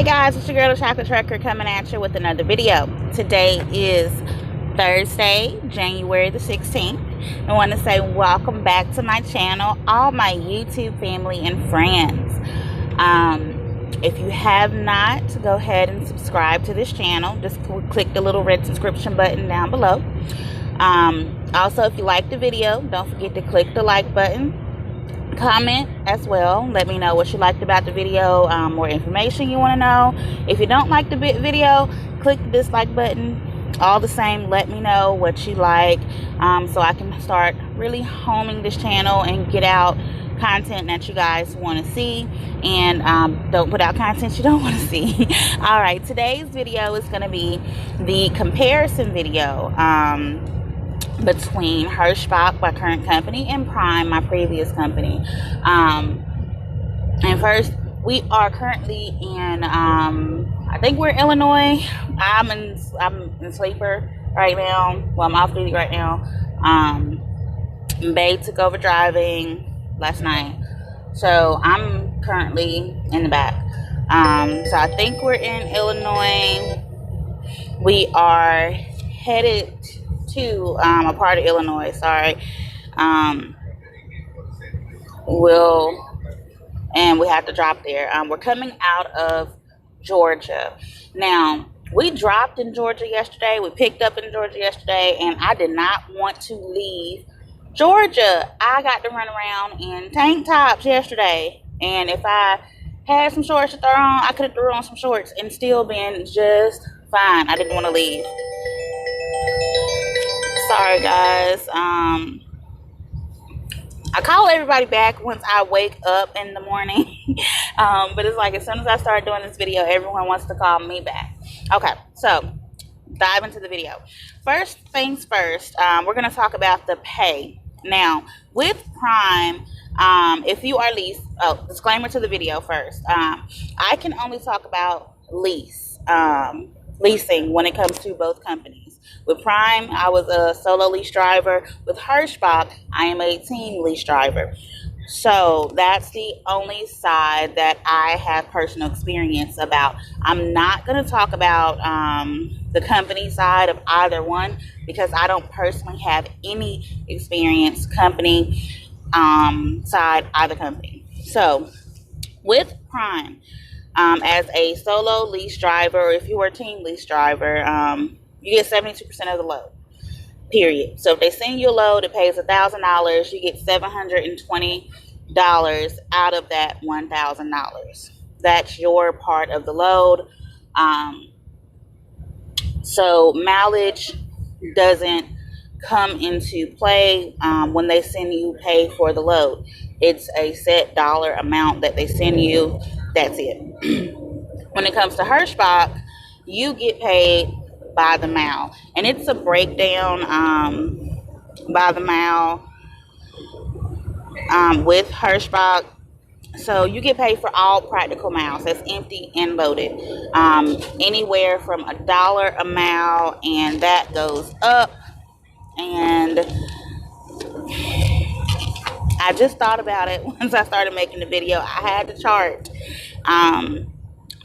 Hey guys, it's your girl the Chocolate Trucker coming at you with another video. Today is Thursday, January the 16th. I want to say welcome back to my channel, all my YouTube family and friends. If you have not, go ahead and subscribe to this channel. Just click the little red subscription button down below. Also, if you like the video, don't forget to click the like button. Comment as well. Let me know what you liked about the video, more information you want to know. If you don't like the video, click the dislike button. All the same, let me know what you like, so I can start really homing this channel and get out content that you guys want to see, and don't put out content you don't want to see. All right, today's video is going to be the comparison video between Hirschbach, my current company, and Prime, my previous company. And first, we are currently in I think we're in Illinois. I'm in sleeper right now. Well, I'm off duty right now. Bae took over driving last night, so I'm currently in the back. So I think we're in Illinois. We are headed to a part of Illinois, we have to drop there. We're coming out of Georgia. Now, we dropped in Georgia yesterday. We picked up in Georgia yesterday, and I did not want to leave Georgia. I got to run around in tank tops yesterday, and if I had some shorts to throw on, I could have threw on some shorts and still been just fine. I didn't want to leave. Sorry guys. I call everybody back once I wake up in the morning. But it's like as soon as I start doing this video, everyone wants to call me back. Okay, so dive into the video. First things first, we're going to talk about the pay. Now, with Prime, if you are leased, disclaimer to the video first. I can only talk about leasing when it comes to both companies. With Prime, I was a solo lease driver. With Hirschbach, I am a team lease driver. So that's the only side that I have personal experience about. I'm not going to talk about the company side of either one because I don't personally have any experience company side either company. So with Prime, as a solo lease driver, or if you were a team lease driver, you get 72% of the load, period. So if they send you a load, it pays $1,000, you get $720 out of that $1,000. That's your part of the load. So mileage doesn't come into play when they send you pay for the load. It's a set dollar amount that they send you. That's it. When it comes to Hirschbach, you get paid by the mile, and it's a breakdown by the mile with Hirschbach. So you get paid for all practical miles. That's empty and loaded. Anywhere from $1 a mile, and that goes up. And I just thought about it once I started making the video. I had the chart.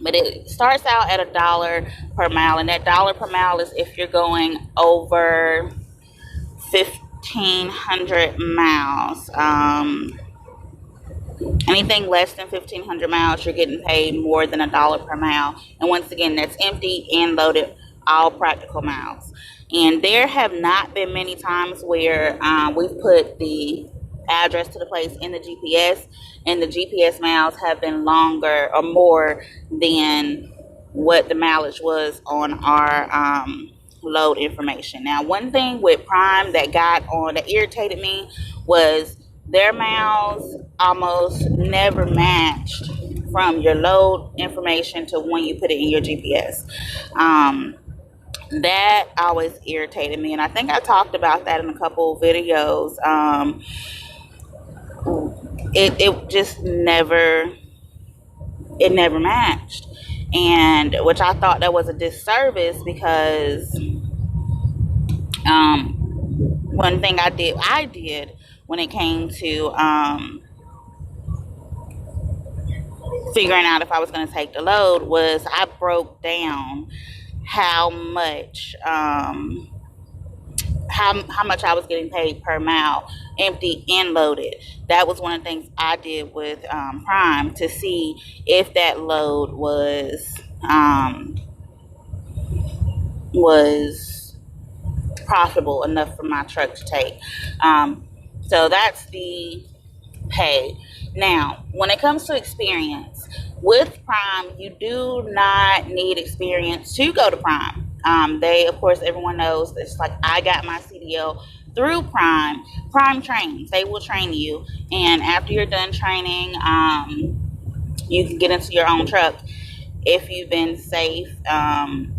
But it starts out at $1 per mile, and that $1 per mile is if you're going over 1,500 miles. Anything less than 1,500 miles, you're getting paid more than $1 per mile. And once again, that's empty and loaded, all practical miles. And there have not been many times where we've put the address to the place in the GPS, and the GPS miles have been longer or more than what the mileage was on our load information. Now, one thing with Prime that irritated me was their miles almost never matched from your load information to when you put it in your GPS. That always irritated me, and I think I talked about that in a couple of videos. It just never matched, and which I thought that was a disservice because one thing I did when it came to figuring out if I was going to take the load was I broke down how much how much I was getting paid per mile, empty and loaded. That was one of the things I did with Prime to see if that load was profitable enough for my truck to take. So that's the pay. Now, when it comes to experience, with Prime, you do not need experience to go to Prime. They, of course, everyone knows it's like I got my CDL through Prime. Prime trains. They will train you. And after you're done training, you can get into your own truck if you've been safe and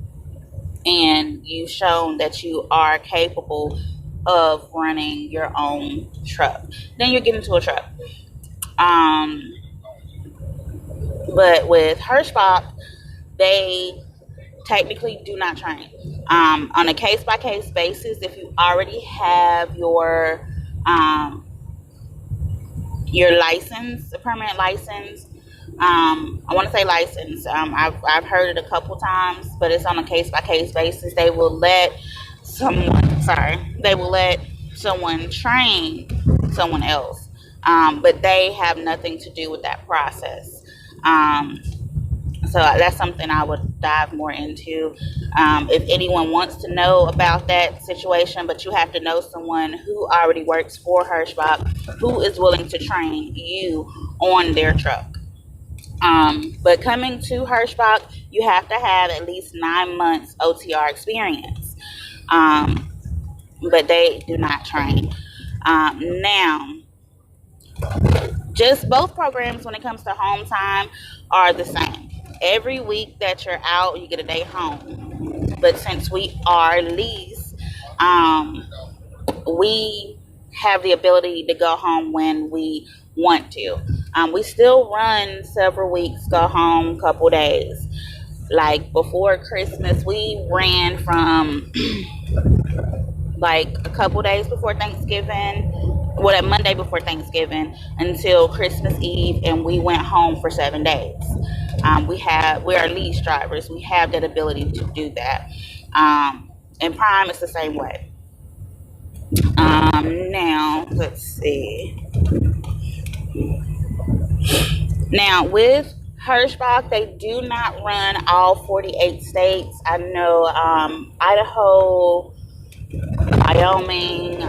you've shown that you are capable of running your own truck. Then you get into a truck. But with Hirschbach, they technically do not train. On a case-by-case basis, if you already have your license, a permanent license, I want to say license. I've heard it a couple times, but it's on a case-by-case basis. They will let someone train someone else, but they have nothing to do with that process. So that's something I would dive more into. If anyone wants to know about that situation, but you have to know someone who already works for Hirschbach who is willing to train you on their truck. But coming to Hirschbach, you have to have at least 9 months OTR experience. But they do not train. Now, just both programs when it comes to home time are the same. Every week that you're out, you get a day home. But since we are leased, we have the ability to go home when we want to. We still run several weeks, go home a couple days. Like before Christmas, we ran from like a couple days before Thanksgiving, that Monday before Thanksgiving until Christmas Eve, and we went home for 7 days. We are lease drivers. We have that ability to do that. And Prime is the same way. Now, let's see. Now, with Hirschbach, they do not run all 48 states. I know Idaho, Wyoming,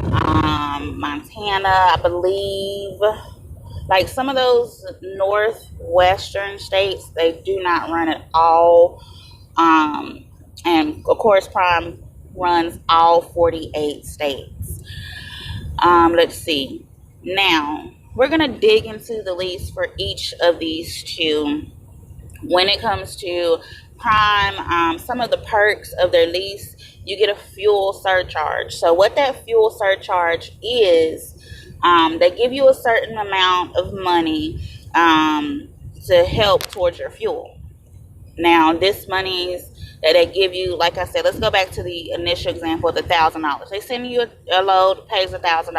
Montana, I believe. Like some of those northwestern states, they do not run at all. And of course, Prime runs all 48 states. Let's see. Now, we're going to dig into the lease for each of these two. When it comes to Prime, some of the perks of their lease, you get a fuel surcharge. So what that fuel surcharge is, they give you a certain amount of money to help towards your fuel. Now, this money that they give you, like I said, let's go back to the initial example of the $1,000. They send you a load, pays $1,000.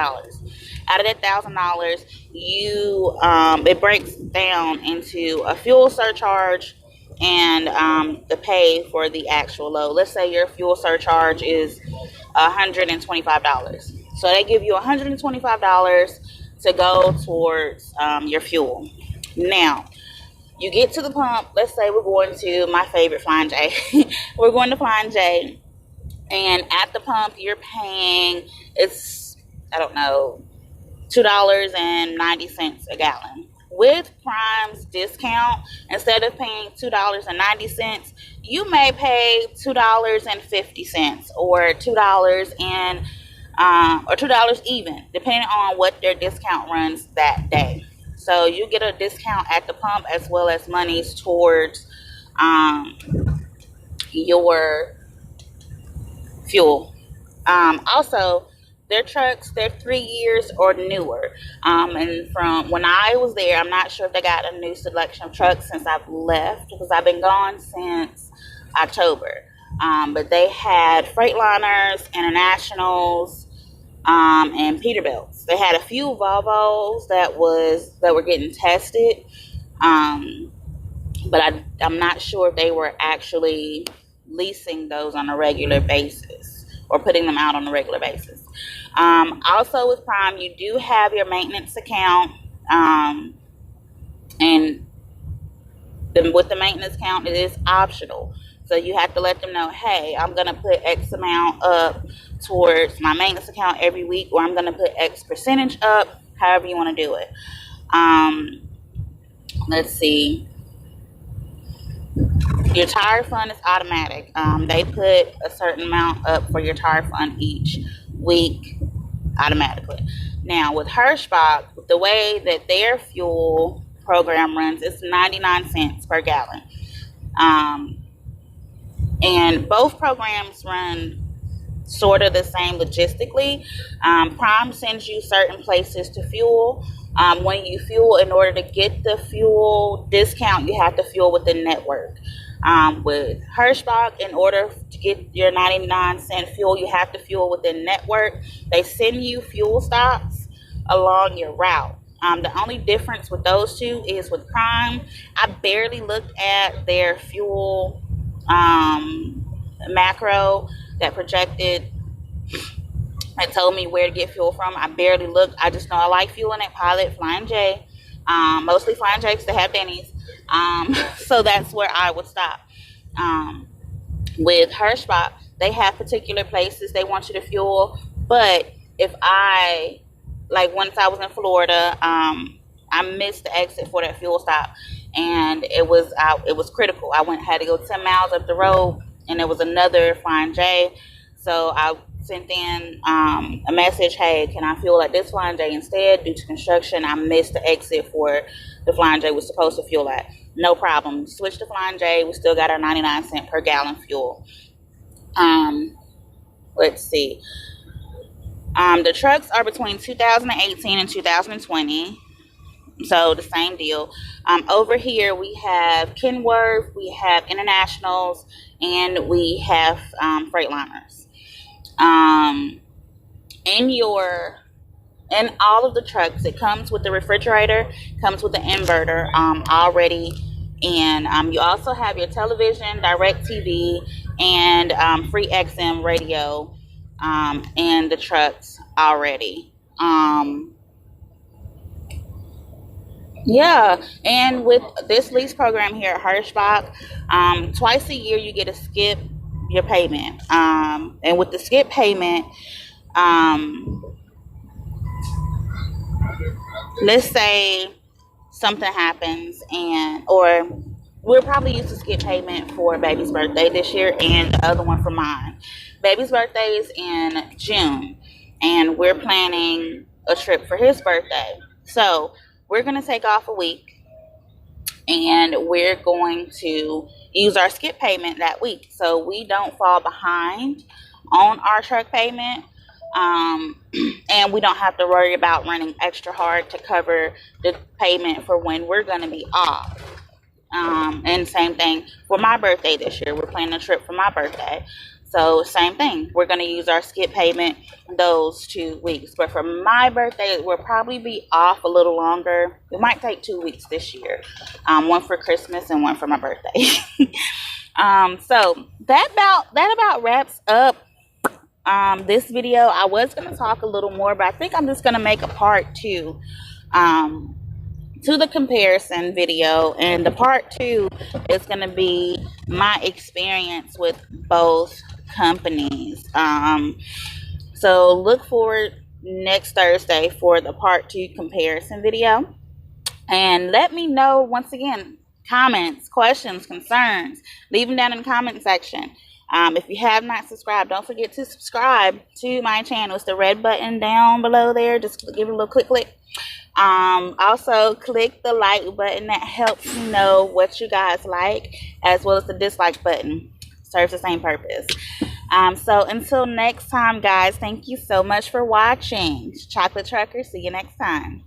Out of that $1,000, it breaks down into a fuel surcharge and the pay for the actual load. Let's say your fuel surcharge is $125. So they give you $125 to go towards your fuel. Now, you get to the pump. Let's say we're going to my favorite, Flying J. We're going to Flying J. And at the pump, you're paying, $2.90 a gallon. With Prime's discount, instead of paying $2.90, you may pay $2.50 or $2 or $2 even, depending on what their discount runs that day. So you get a discount at the pump as well as monies towards your fuel. Also, their trucks, they're 3 years or newer. And from when I was there, I'm not sure if they got a new selection of trucks since I've left, because I've been gone since October. But they had Freightliners, Internationals, and Peterbilts. They had a few Volvos that were getting tested. but I'm not sure if they were actually leasing those on a regular basis or putting them out on a regular basis. Also with Prime, you do have your maintenance account, and with the maintenance account, it is optional. So you have to let them know, hey, I'm going to put X amount up towards my maintenance account every week, or I'm going to put X percentage up, however you want to do it. Let's see. Your tire fund is automatic. They put a certain amount up for your tire fund each week automatically. Now with Hirschbach, the way that their fuel program runs, it's 99 cents per gallon. And both programs run sort of the same logistically. Prime sends you certain places to fuel. When you fuel, in order to get the fuel discount, you have to fuel within network. With Hirschbach, in order to get your 99-cent fuel, you have to fuel within network. They send you fuel stops along your route. The only difference with those two is with Prime, I barely looked at their fuel macro that projected. It told me where to get fuel from. I barely looked. I just know I like fueling at Pilot, Flying J, mostly Flying J because they have Denny's. So that's where I would stop. With Hirschbach, they have particular places they want you to fuel. But if once I was in Florida, I missed the exit for that fuel stop, and it was critical. I had to go 10 miles up the road, and there was another Flying J. So I sent in a message, hey, can I fuel at this Flying J instead? Due to construction, I missed the exit for the Flying J was supposed to fuel at. No problem. Switched to Flying J. We still got our 99-cent per gallon fuel. Let's see. The trucks are between 2018 and 2020. So the same deal. Over here we have Kenworth, we have Internationals, and we have Freightliners. In all of the trucks, it comes with the refrigerator, comes with the inverter already, and you also have your television, direct TV, and free XM radio in the trucks already. Yeah, and with this lease program here at Hirschbach, twice a year you get to skip your payment. And with the skip payment, let's say something happens, or we're probably used to skip payment for baby's birthday this year and the other one for mine. Baby's birthday is in June, and we're planning a trip for his birthday. So we're going to take off a week, and we're going to use our skip payment that week so we don't fall behind on our truck payment, and we don't have to worry about running extra hard to cover the payment for when we're going to be off. And same thing for my birthday this year. We're planning a trip for my birthday. So same thing. We're going to use our skip payment those 2 weeks. But for my birthday, we'll probably be off a little longer. It might take 2 weeks this year. One for Christmas and one for my birthday. So that about wraps up this video. I was going to talk a little more, but I think I'm just going to make a part 2 to the comparison video, and the part 2 is going to be my experience with both companies. So look forward next Thursday for the part 2 comparison video, and let me know, once again, comments, questions, concerns, leave them down in the comment section. If you have not subscribed, don't forget to subscribe to my channel. It's the red button down below there. Just give it a little click. Also click the like button. That helps me know what you guys like, as well as the dislike button. Serves the same purpose. So until next time, guys, thank you so much for watching. Chocolate Trucker, see you next time.